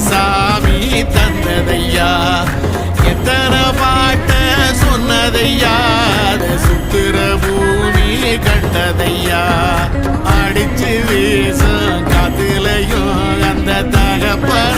சாமி தந்ததையா எத்தனை பாட்ட சொன்னதையா சுத்துற பூமி கண்டதையா அடிச்சு வீசும் காத்துலையும் அந்த தகப்பன